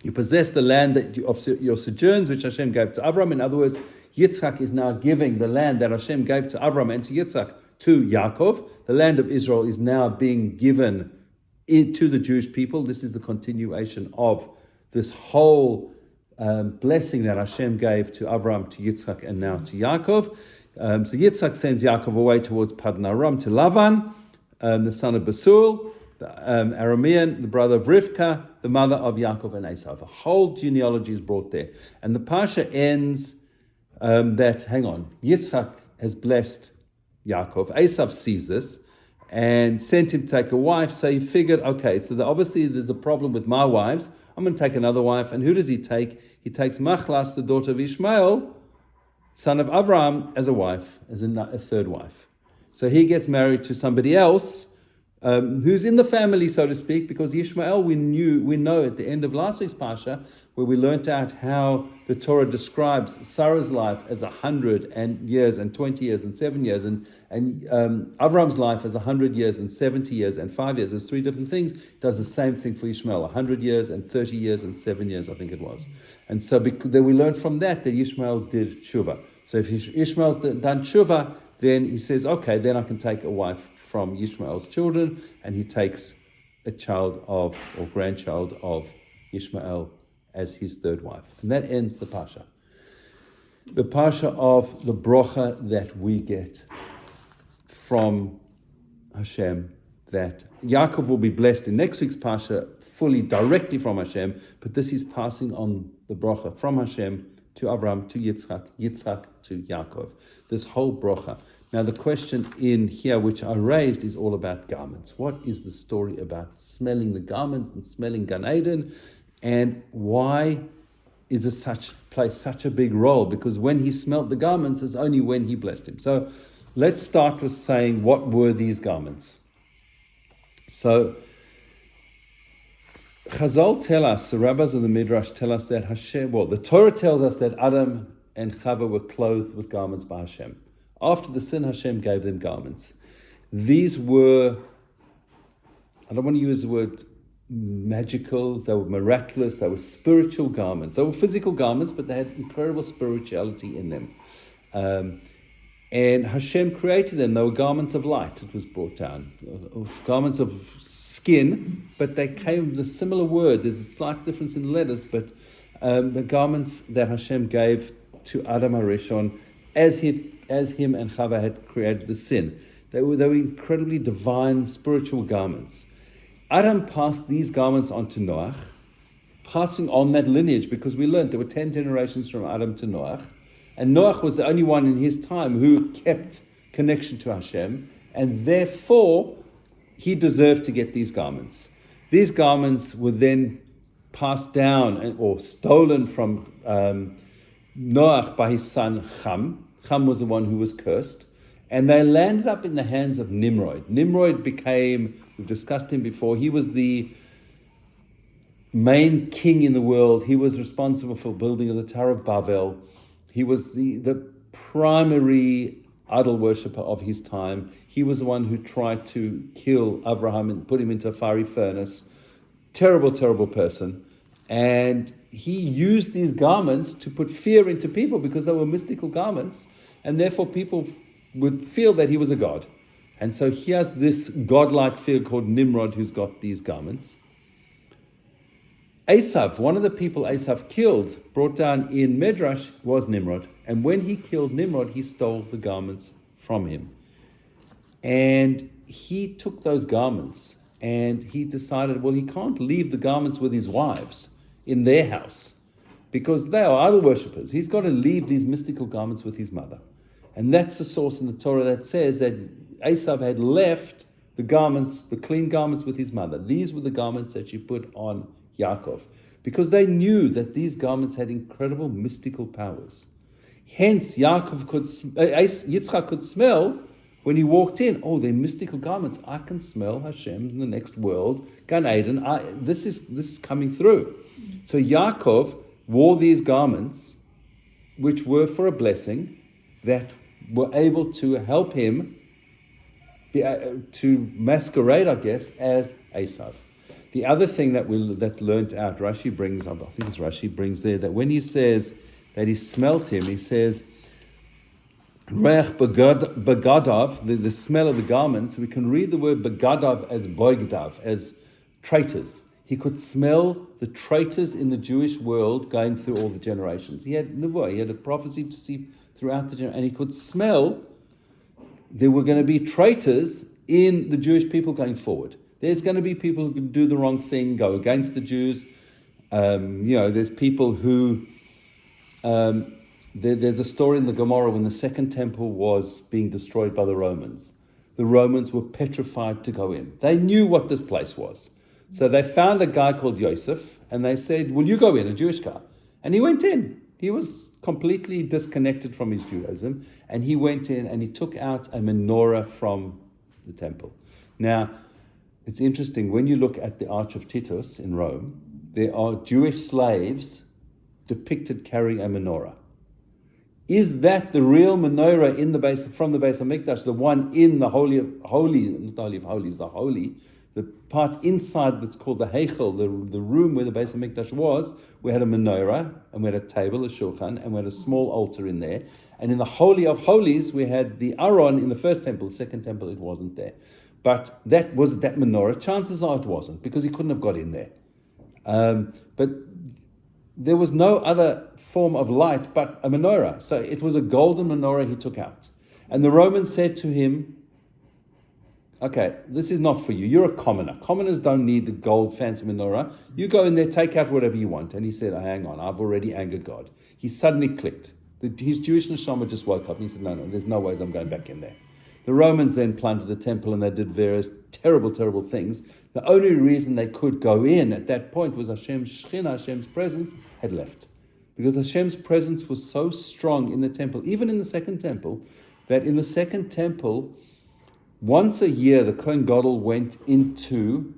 you possess the land of your sojourns, which Hashem gave to Avram." In other words, Yitzchak is now giving the land that Hashem gave to Avram and to Yitzchak to Yaakov. The land of Israel is now being given to the Jewish people. This is the continuation of this whole blessing that Hashem gave to Avram, to Yitzchak, and now to Yaakov. So Yitzchak sends Yaakov away towards Paddan Aram to Lavan, the son of Basul, the Aramean, the brother of Rivka, the mother of Yaakov and Esav. The whole genealogy is brought there. And the Parsha ends Yitzchak has blessed Yaakov. Esav sees this and sent him to take a wife. So he figured, okay, so obviously there's a problem with my wives. I'm going to take another wife. And who does he take? He takes Machlas, the daughter of Ishmael, son of Abraham, as a wife, as a third wife. So he gets married to somebody else, who's in the family, so to speak, because Ishmael we know at the end of last week's Parsha, where we learnt out how the Torah describes Sarah's life as 100 years and 20 years and 7 years, and Avram's life as 100 years and 70 years and 5 years. There's 3 different things. It does the same thing for Ishmael, 100 years and 30 years and 7 years, I think it was. And so then we learned from that Ishmael did tshuva. So if Ishmael's done tshuva, then he says, okay, then I can take a wife from Ishmael's children, and he takes a child of, or grandchild of, Ishmael as his third wife. And that ends the Parsha. The Parsha of the brocha that we get from Hashem, that Yaakov will be blessed in next week's Parsha fully, directly from Hashem, but this is passing on the brocha from Hashem to Abraham, to Yitzchak to Yaakov. This whole brocha. Now the question in here which I raised is all about garments. What is the story about smelling the garments and smelling Gan Eden? And why is it plays such a big role? Because when he smelt the garments is only when he blessed him. So let's start with saying, what were these garments? So Chazal tell us, the rabbis of the Midrash tell us that the Torah tells us that Adam and Chava were clothed with garments by Hashem. After the sin, Hashem gave them garments. These were, I don't want to use the word magical, they were miraculous, they were spiritual garments. They were physical garments, but they had incredible spirituality in them. And Hashem created them. They were garments of light, it was brought down. Garments of skin, but they came with a similar word. There's a slight difference in the letters, but the garments that Hashem gave to Adam HaRishon as him and Chava had created the sin. They were incredibly divine, spiritual garments. Adam passed these garments on to Noach, passing on that lineage, because we learned there were 10 generations from Adam to Noach, and Noach was the only one in his time who kept connection to Hashem, and therefore he deserved to get these garments. These garments were then passed down or stolen from Noach by his son Ham. Ham was the one who was cursed. And they landed up in the hands of Nimrod. Nimrod became, we've discussed him before, he was the main king in the world. He was responsible for building of the Tower of Babel. He was the primary idol worshipper of his time. He was the one who tried to kill Abraham and put him into a fiery furnace. Terrible, terrible person. And he used these garments to put fear into people because they were mystical garments. And therefore people would feel that he was a god. And so he has this godlike figure called Nimrod who's got these garments. Esav, one of the people Esav killed, brought down in Midrash, was Nimrod. And when he killed Nimrod, he stole the garments from him. And he took those garments and he decided, well, he can't leave the garments with his wives in their house because they are idol worshippers. He's got to leave these mystical garments with his mother. And that's the source in the Torah that says that Esav had left the garments, the clean garments with his mother. These were the garments that she put on Yaakov because they knew that these garments had incredible mystical powers. Hence, Yitzchak could smell when he walked in, oh, they're mystical garments. I can smell Hashem in the next world, Gan Eden. This is coming through. So Yaakov wore these garments, which were for a blessing, that were able to help him to masquerade, I guess, as Esav. The other thing that's learned out, Rashi brings, I think it's Rashi brings there, that when he says that he smelt him, he says, Reach begadav, the smell of the garments, we can read the word begadav as boigdav, as traitors. He could smell the traitors in the Jewish world going through all the generations. He had nevuah, he had a prophecy to see throughout the generation, and he could smell there were going to be traitors in the Jewish people going forward. There's going to be people who can do the wrong thing, go against the Jews. There's people who... There's a story in the Gemara when the second temple was being destroyed by the Romans. The Romans were petrified to go in. They knew what this place was. So they found a guy called Yosef, and they said, will you go in, a Jewish guy? And he went in. He was completely disconnected from his Judaism, and he went in and he took out a menorah from the temple. Now, it's interesting, when you look at the Arch of Titus in Rome, there are Jewish slaves depicted carrying a menorah. Is that the real menorah in the base from the base of Mikdash, the one in the holy of holies, not the holy of holies, the holy, the part inside that's called the Heichel, the room where the base of Mikdash was? We had a menorah, and we had a table, a shulchan, and we had a small altar in there. And in the holy of holies, we had the Aron in the first temple. The second temple, it wasn't there. But that was that menorah. Chances are it wasn't, because he couldn't have got in there. But there was no other form of light but a menorah. So it was a golden menorah he took out. And the Romans said to him, okay, this is not for you. You're a commoner. Commoners don't need the gold fancy menorah. You go in there, take out whatever you want. And he said, hang on, I've already angered God. He suddenly clicked. His Jewish neshama just woke up and he said, no, there's no ways I'm going back in there. The Romans then plundered the temple and they did various terrible, terrible things. The only reason they could go in at that point was Hashem's Shekhinah, Hashem's presence, had left. Because Hashem's presence was so strong in the temple, even in the second temple, that in the second temple, once a year, the Kohen Gadol went into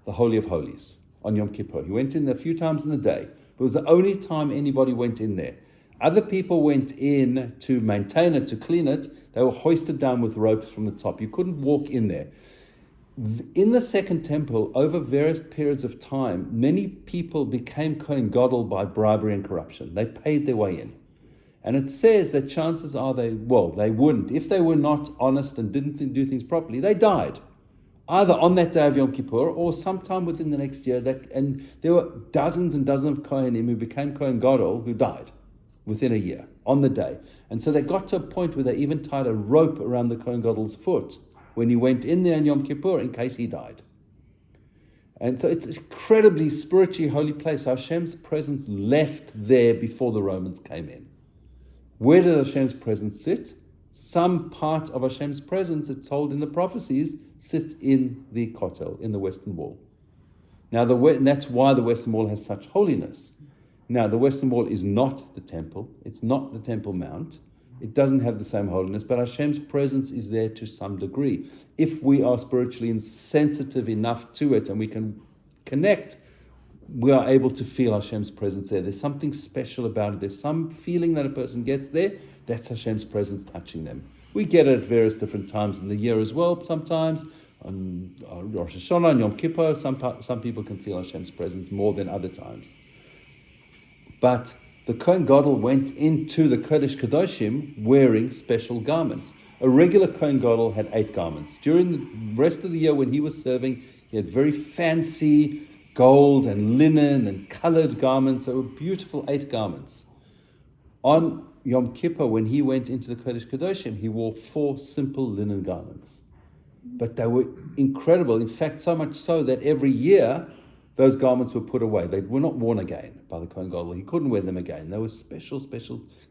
the Holy of Holies on Yom Kippur. He went in there a few times in the day. It was the only time anybody went in there. Other people went in to maintain it, to clean it. They were hoisted down with ropes from the top. You couldn't walk in there. In the second temple, over various periods of time, many people became Kohen Gadol by bribery and corruption. They paid their way in. And it says that chances are they wouldn't. If they were not honest and didn't do things properly, they died. Either on that day of Yom Kippur or sometime within the next year. And there were dozens and dozens of Kohanim who became Kohen Gadol who died within a year, on the day. And so they got to a point where they even tied a rope around the Kohen Gadol's foot when he went in there on Yom Kippur in case he died. And so it's an incredibly spiritually holy place. Hashem's presence left there before the Romans came in. Where did Hashem's presence sit? Some part of Hashem's presence, it's told in the prophecies, sits in the Kotel, in the Western Wall. Now, and that's why the Western Wall has such holiness. Now, the Western Wall is not the temple. It's not the Temple Mount. It doesn't have the same holiness, but Hashem's presence is there to some degree. If we are spiritually sensitive enough to it and we can connect, we are able to feel Hashem's presence there. There's something special about it. There's some feeling that a person gets there. That's Hashem's presence touching them. We get it at various different times in the year as well. Sometimes on Rosh Hashanah and Yom Kippur, some people can feel Hashem's presence more than other times. But the Kohen Gadol went into the Kodesh Kadoshim wearing special garments. A regular Kohen Gadol had 8 garments. During the rest of the year when he was serving, he had very fancy gold and linen and colored garments. They were beautiful 8 garments. On Yom Kippur, when he went into the Kodesh Kadoshim, he wore 4 simple linen garments. But they were incredible. In fact, so much so that every year, those garments were put away. They were not worn again by the Kohen Gadol. He couldn't wear them again. They were special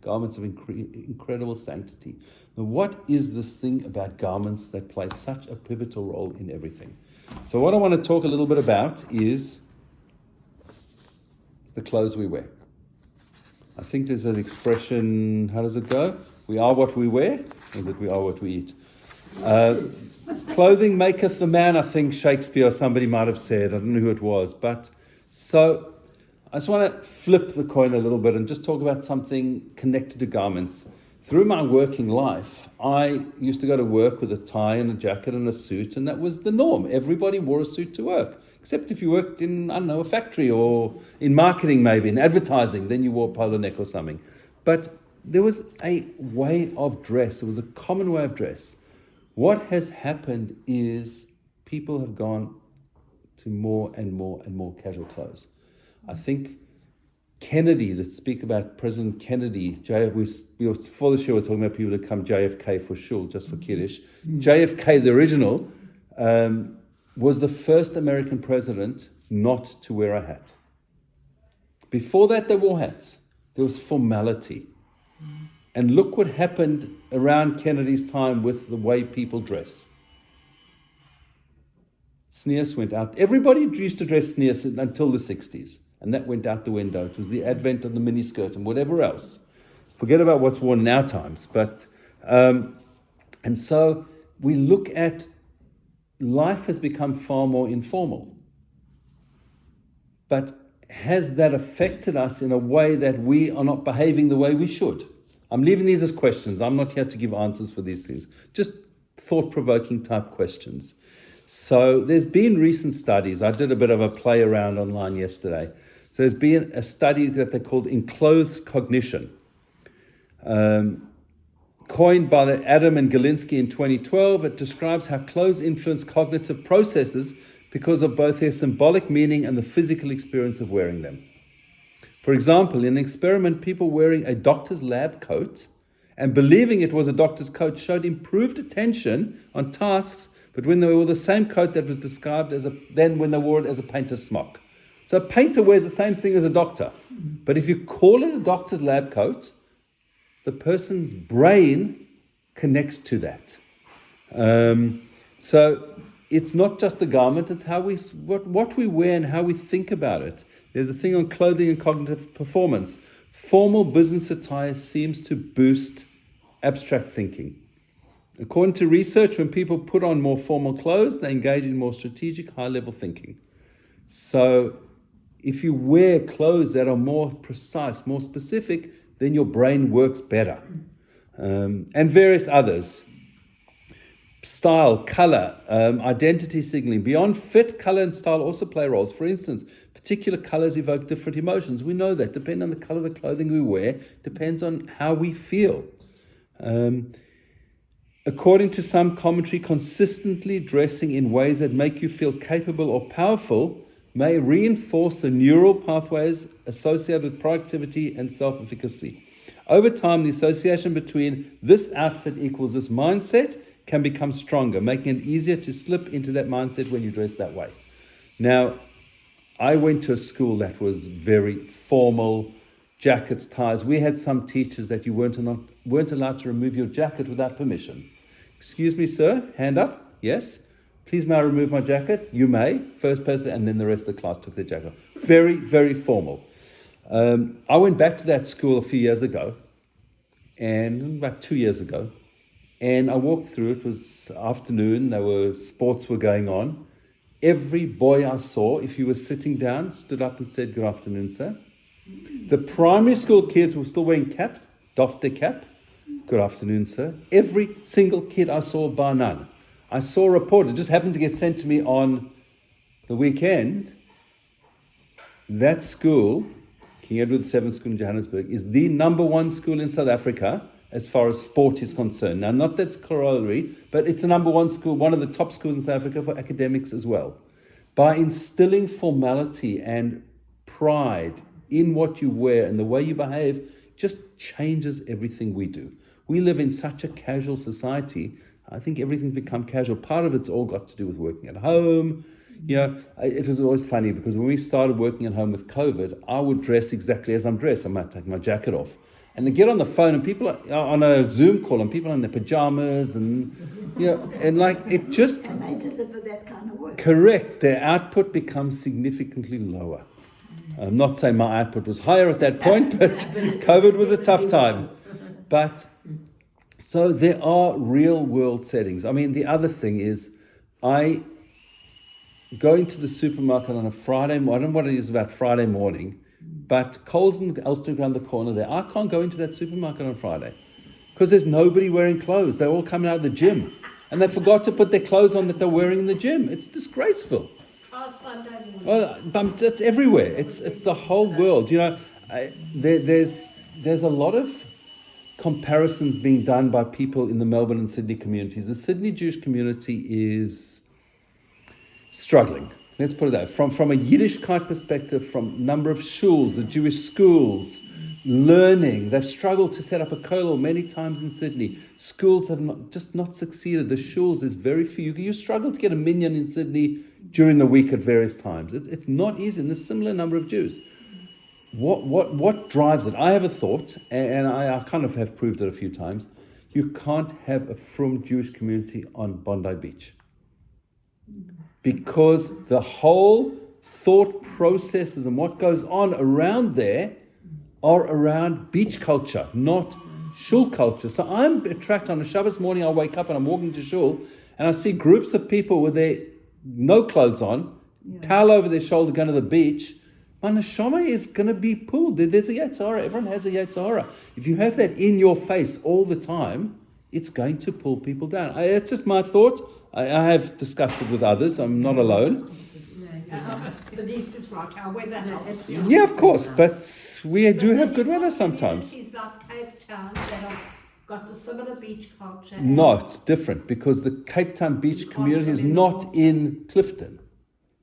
garments of incredible sanctity. Now, what is this thing about garments that play such a pivotal role in everything? So what I want to talk a little bit about is the clothes we wear. I think there's an expression, how does it go? We are what we wear, or that we are what we eat. Clothing maketh the man, I think Shakespeare or somebody might have said. I don't know who it was. But so I just want to flip the coin a little bit and just talk about something connected to garments. Through my working life, I used to go to work with a tie and a jacket and a suit, and that was the norm. Everybody wore a suit to work, except if you worked in, I don't know, a factory or in marketing maybe, in advertising, then you wore a polo neck or something. But there was a way of dress. It was a common way of dress. What has happened is people have gone to more and more and more casual clothes. I think Kennedy, let's speak about President Kennedy. Before the show, we're talking about people that come JFK for shul, just for Kiddush. JFK, the original, was the first American president not to wear a hat. Before that, they wore hats. There was formality. And look what happened around Kennedy's time with the way people dress. Sneers went out. Everybody used to dress sneers until the 60s. And that went out the window. It was the advent of the miniskirt and whatever else. Forget about what's worn in our times. But and so we look at life has become far more informal. But has that affected us in a way that we are not behaving the way we should? I'm leaving these as questions. I'm not here to give answers for these things. Just thought-provoking type questions. So there's been recent studies. I did a bit of a play around online yesterday. So there's been a study that they called Enclothed Cognition, coined by Adam and Galinsky in 2012. It describes how clothes influence cognitive processes because of both their symbolic meaning and the physical experience of wearing them. For example, in an experiment, people wearing a doctor's lab coat and believing it was a doctor's coat showed improved attention on tasks, but when they wore the same coat that was described then when they wore it as a painter's smock. So a painter wears the same thing as a doctor, but if you call it a doctor's lab coat, the person's brain connects to that. So it's not just the garment; it's how what we wear and how we think about it. There's a thing on clothing and cognitive performance. Formal business attire seems to boost abstract thinking. According to research, when people put on more formal clothes, they engage in more strategic, high-level thinking. So if you wear clothes that are more precise, more specific, then your brain works better. And various others. Style, color, identity signaling. Beyond fit, color and style also play roles. For instance, particular colors evoke different emotions. We know that. Depending on the color of the clothing we wear, depends on how we feel. According to some commentary, consistently dressing in ways that make you feel capable or powerful may reinforce the neural pathways associated with productivity and self-efficacy. Over time, the association between this outfit equals this mindset can become stronger, making it easier to slip into that mindset when you dress that way. Now, I went to a school that was very formal, jackets, ties. We had some teachers that you weren't allowed to remove your jacket without permission. Excuse me, sir, hand up, yes. Please may I remove my jacket? You may, first person, and then the rest of the class took their jacket off. Very, very formal. I went back to that school a few years ago, and about 2 years ago, and I walked through. It was afternoon, sports were going on. Every boy I saw, if he was sitting down, stood up and said, "Good afternoon, sir." The primary school kids were still wearing caps, doffed their cap. "Good afternoon, sir." Every single kid I saw, bar none. I saw a report, it just happened to get sent to me on the weekend. That school, King Edward VII School in Johannesburg, is the number one school in South Africa as far as sport is concerned. Now, not that's corollary, but it's the number one school, one of the top schools in South Africa for academics as well. By instilling formality and pride in what you wear and the way you behave, just changes everything we do. We live in such a casual society. I think everything's become casual. Part of it's all got to do with working at home. It was always funny because when we started working at home with COVID, I would dress exactly as I'm dressed. I might take my jacket off and then get on the phone and people are on a Zoom call and people are in their pajamas and, and like it just... And they deliver that kind of work. Correct. Their output becomes significantly lower. I'm not saying my output was higher at that point, but COVID was a tough time. But so there are real world settings. I mean, the other thing is I go into the supermarket on a Friday morning. I don't know what it is about Friday morning, but Coles and Elster around the corner there. I can't go into that supermarket on Friday because there's nobody wearing clothes. They're all coming out of the gym and they forgot to put their clothes on that they're wearing in the gym. It's disgraceful. It's everywhere. It's the whole world. There's a lot of comparisons being done by people in the Melbourne and Sydney communities. The Sydney Jewish community is struggling. Let's put it that way. From a Yiddishkeit perspective, from number of shuls, the Jewish schools, learning. They've struggled to set up a kollel many times in Sydney. Schools have not succeeded. The shuls is very few. You struggle to get a minyan in Sydney during the week at various times. It's not easy, and there's a similar number of Jews. What drives it? I have a thought, and I kind of have proved it a few times. You can't have a frum Jewish community on Bondi Beach. Because the whole thought processes and what goes on around there are around beach culture, not shul culture. So I'm attracted on a Shabbos morning, I wake up and I'm walking to shul, and I see groups of people with their no clothes on, towel over their shoulder, going to the beach. My neshama is going to be pulled. There's a Yetzer Hara. Everyone has a Yetzer Hara. If you have that in your face all the time, it's going to pull people down. It's just my thought. I have discussed it with others. I'm not alone. Denise is right. Our weather helps. Yeah, of course. But we do have good weather sometimes. Communities like Cape Town that have got the similar beach culture. No, it's different because the Cape Town beach community is not in Clifton.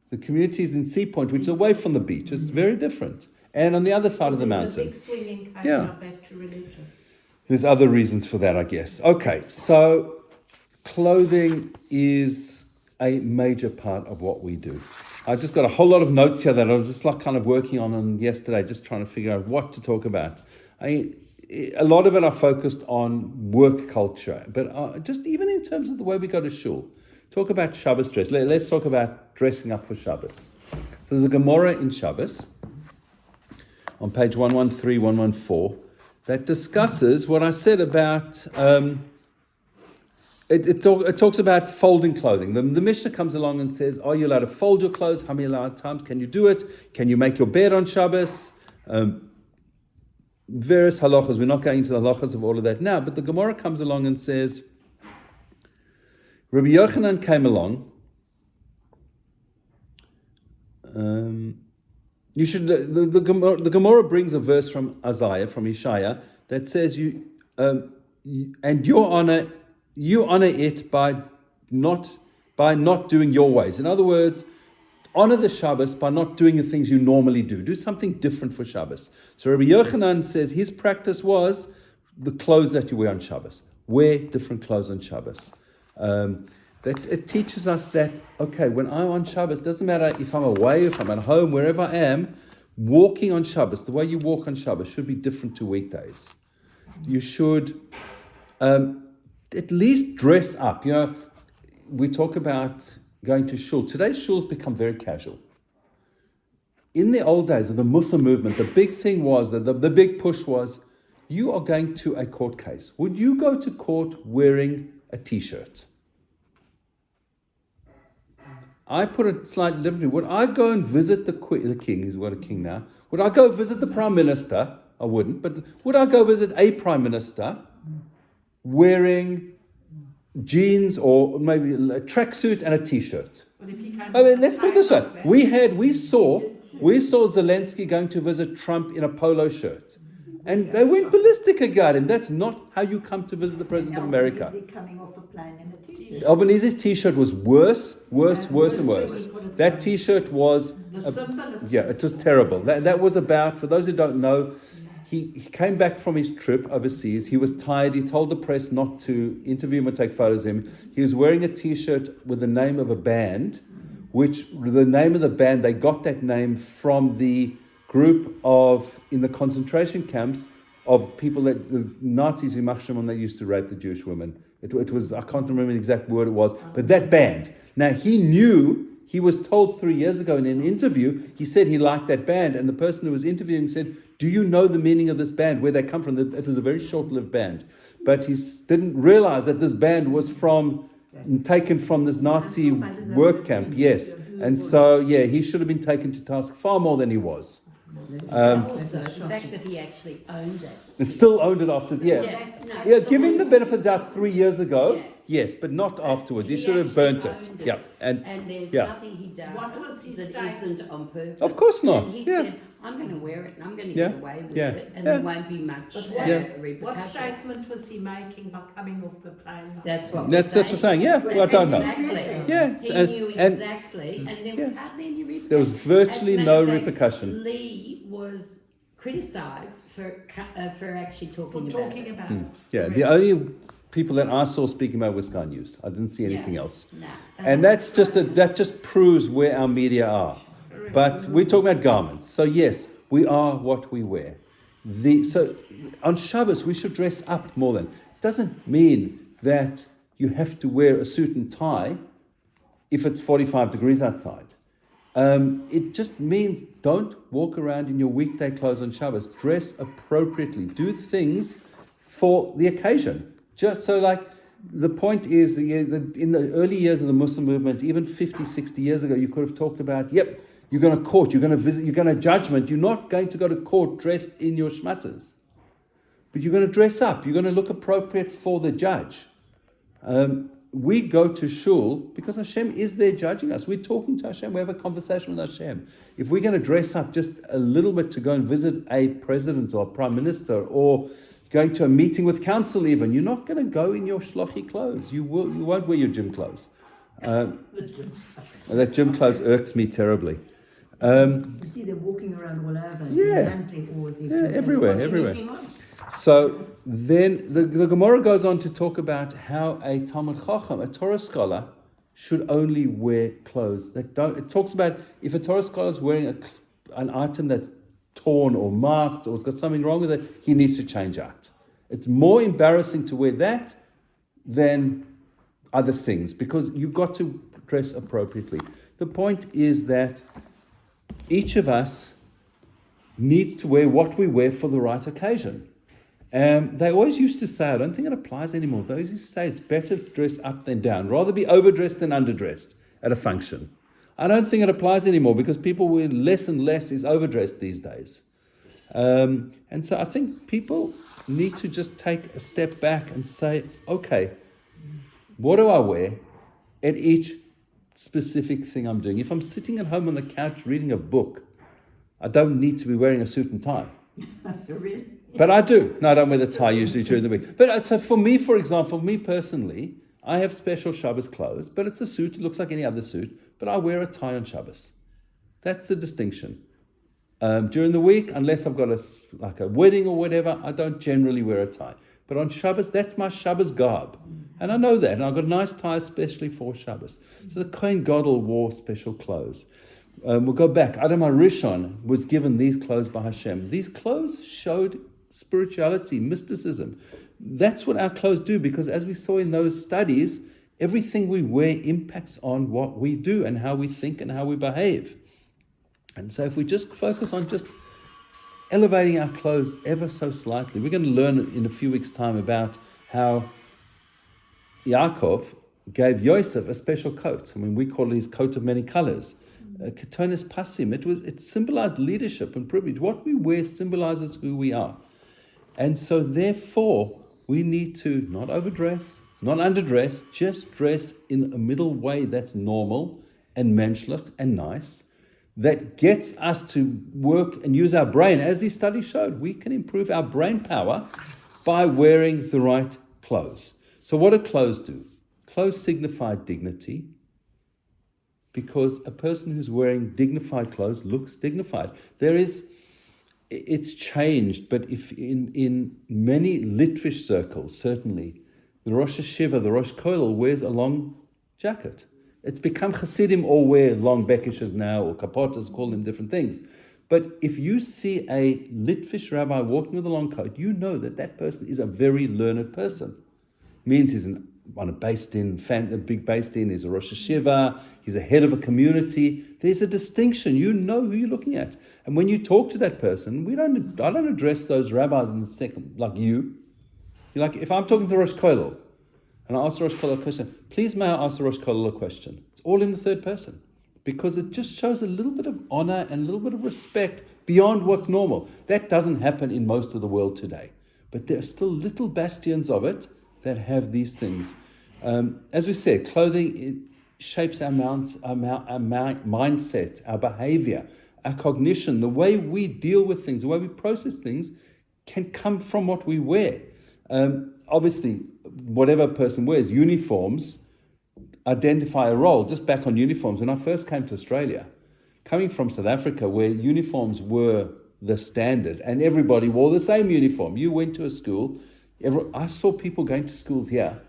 The community is in Sea Point, which is away from the beach. It's very different. And on the other side of the mountain. It's a big swinging case back to religion. There's other reasons for that, I guess. Okay, so clothing is a major part of what we do. I just got a whole lot of notes here that I was just like kind of working on yesterday, just trying to figure out what to talk about. A lot of it I focused on work culture, but just even in terms of the way we go to shul. Talk about Shabbos dress. Let's talk about dressing up for Shabbos. So there's a Gemara in Shabbos on page 113, 114 that discusses what I said about... It talks about folding clothing. The Mishnah comes along and says, are you allowed to fold your clothes? How many times can you do it? Can you make your bed on Shabbos? Various halachas. We're not going into the halachas of all of that now, but the Gemara comes along and says, Rabbi Yochanan came along. The Gemara brings a verse from Isaiah, from Ishaya, that says, and your honor... You honor it by not doing your ways. In other words, honor the Shabbos by not doing the things you normally do. Do something different for Shabbos. So Rabbi Yochanan says his practice was the clothes that you wear on Shabbos. Wear different clothes on Shabbos. That it teaches us that, okay, when I'm on Shabbos, doesn't matter if I'm away, if I'm at home, wherever I am, walking on Shabbos, the way you walk on Shabbos should be different to weekdays. You should at least dress up. We talk about going to shul. Today, shul's become very casual. In the old days of the Muslim movement, the big thing was that the big push was, you are going to a court case. Would you go to court wearing a t-shirt? I put it slightly differently. Would I go and visit the king? He's got a king now. Would I go visit the prime minister? I wouldn't. But would I go visit a prime minister wearing jeans or maybe a tracksuit and a t-shirt? But if he came Let's put it this way. We saw Zelensky going to visit Trump in a polo shirt. And they went ballistic about him. That's not how you come to visit the President of America. Albanese coming off a plane in a t-shirt. Albanese's t-shirt was worse and worse. That t-shirt was, it was terrible. That was about, for those who don't know, he came back from his trip overseas. He was tired. He told the press not to interview him or take photos of him. He was wearing a t-shirt with the name of a band, which the name of the band, they got that name from the group in the concentration camps of people that the Nazis who they used to rape the Jewish women. It was, I can't remember the exact word it was, but that band. Now he was told 3 years ago in an interview, he said he liked that band, and the person who was interviewing said, do you know the meaning of this band, where they come from? It was a very short-lived band. But he didn't realize that this band was taken from this Nazi work camp, yes. And so, he should have been taken to task far more than he was. Also, the fact that he actually owned it. He still owned it after, give him the benefit of the doubt 3 years ago, yes, but not afterwards. He should have burnt it. Yeah, and there's nothing he does that isn't on purpose. Of course not. And he said, I'm going to wear it and I'm going to get away with it, and there won't be much repercussion. What statement was he making by coming off the plane? That's what we're saying. Yeah, well, I don't know. Exactly. He knew exactly, and there was hardly any repercussion. There was virtually no repercussion. Lee was criticised for actually talking about it. Yeah, the only people that I saw speaking about was Sky News. I didn't see anything else. No. And that just proves where our media are. But we're talking about garments. So yes, we are what we wear. So on Shabbos, we should dress up more than. It doesn't mean that you have to wear a suit and tie if it's 45 degrees outside. It just means don't walk around in your weekday clothes on Shabbos. Dress appropriately. Do things for the occasion. Just so the point is, in the early years of the Muslim movement, even 50, 60 years ago, you could have talked about, you're going to court, you're going to visit, you're going to judgment. You're not going to go to court dressed in your shmatters. But you're going to dress up. You're going to look appropriate for the judge. We go to shul because Hashem is there judging us. We're talking to Hashem. We have a conversation with Hashem. If we're going to dress up just a little bit to go and visit a president or a prime minister or going to a meeting with council even, you're not going to go in your shlochi clothes. You won't wear your gym clothes. That gym clothes irks me terribly. You see, they're walking around all over. Everywhere. So then the Gemara goes on to talk about how a Talmud Chacham, a Torah scholar, should only wear clothes that don't. It talks about if a Torah scholar is wearing an item that's torn or marked or it's got something wrong with it, he needs to change out. It's more embarrassing to wear that than other things because you've got to dress appropriately. The point is that each of us needs to wear what we wear for the right occasion. They always used to say, I don't think it applies anymore, they used to say it's better to dress up than down, rather be overdressed than underdressed at a function. I don't think it applies anymore because people wear less and less is overdressed these days. And so I think people need to just take a step back and say, okay, what do I wear at each specific thing I'm doing? If I'm sitting at home on the couch reading a book, I don't need to be wearing a suit and tie. Really? But I do. No, I don't wear the tie usually during the week. But so for me, for example, me personally, I have special Shabbos clothes, but it's a suit. It looks like any other suit, but I wear a tie on Shabbos. That's a distinction. During the week, unless I've got a wedding or whatever, I don't generally wear a tie. But on Shabbos, that's my Shabbos garb. And I know that, and I've got nice ties especially for Shabbos. So the Kohen Gadol wore special clothes. We'll go back. Adam HaRishon was given these clothes by Hashem. These clothes showed spirituality, mysticism. That's what our clothes do, because as we saw in those studies, everything we wear impacts on what we do and how we think and how we behave. And so if we just focus on just elevating our clothes ever so slightly, we're going to learn in a few weeks' time about how Yaakov gave Yosef a special coat. I mean, we call it his coat of many colors. Ketonis Pasim. It symbolized leadership and privilege. What we wear symbolizes who we are. And so therefore, we need to not overdress, not underdress, just dress in a middle way that's normal and menschlich and nice, that gets us to work and use our brain. As these studies showed, we can improve our brain power by wearing the right clothes. So what do clothes do? Clothes signify dignity, because a person who's wearing dignified clothes looks dignified. It's changed, but if in many Litvish circles, certainly, the Rosh Hashiva, the Rosh Kollel, wears a long jacket. It's become Hasidim all wear long bekishas now, or kapotas, call them different things. But if you see a Litvish rabbi walking with a long coat, you know that person is a very learned person. Means he's on a big based in, he's a Rosh Hashiva, he's a head of a community. There's a distinction. You know who you're looking at. And when you talk to that person, I don't address those rabbis in the second, like you. You're like, if I'm talking to Rosh Kollel, and I ask the Rosh Kollel a question, please may I ask the Rosh Kollel a question? It's all in the third person, because it just shows a little bit of honor and a little bit of respect beyond what's normal. That doesn't happen in most of the world today. But there are still little bastions of it that have these things. As we said, clothing shapes our mindset, our behavior, our cognition, the way we deal with things, the way we process things can come from what we wear. Obviously, whatever a person wears, uniforms identify a role. Just back on uniforms, when I first came to Australia, coming from South Africa where uniforms were the standard and everybody wore the same uniform. You went to a school, I saw people going to schools here.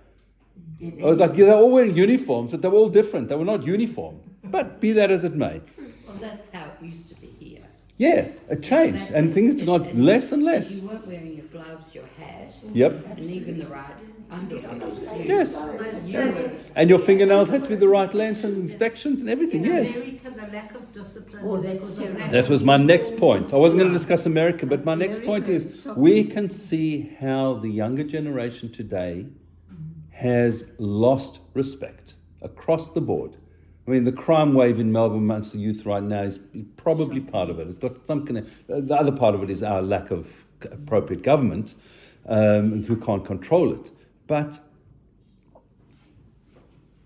I was like, they're all wearing uniforms, but they were all different. They were not uniform. But be that as it may. Well, that's how it used to be here. Yeah, it changed. Exactly. And things got less and less. You weren't wearing your gloves, your hat. Yep. And even the right underwear. Yes. And your fingernails had to be the right length and inspections and everything, yes. America, the lack of discipline was because of that was my next point. I wasn't going to discuss America, but my next point is we can see how the younger generation today has lost respect across the board. I mean, the crime wave in Melbourne amongst the youth right now is probably part of it. It's got some kind of, the other part of it is our lack of appropriate government who can't control it. But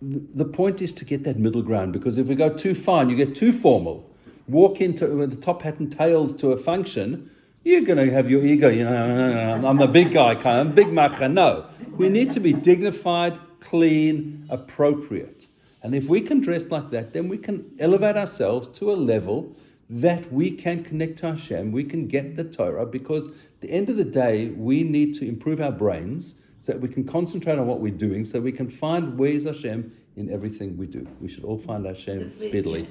the point is to get that middle ground, because if we go too far and you get too formal, walk into with the top hat and tails to a function, you're going to have your ego, I'm the big guy, I'm big macha. No, we need to be dignified, clean, appropriate. And if we can dress like that, then we can elevate ourselves to a level that we can connect to Hashem, we can get the Torah, because at the end of the day, we need to improve our brains so that we can concentrate on what we're doing, so we can find where's Hashem in everything we do. We should all find Hashem speedily.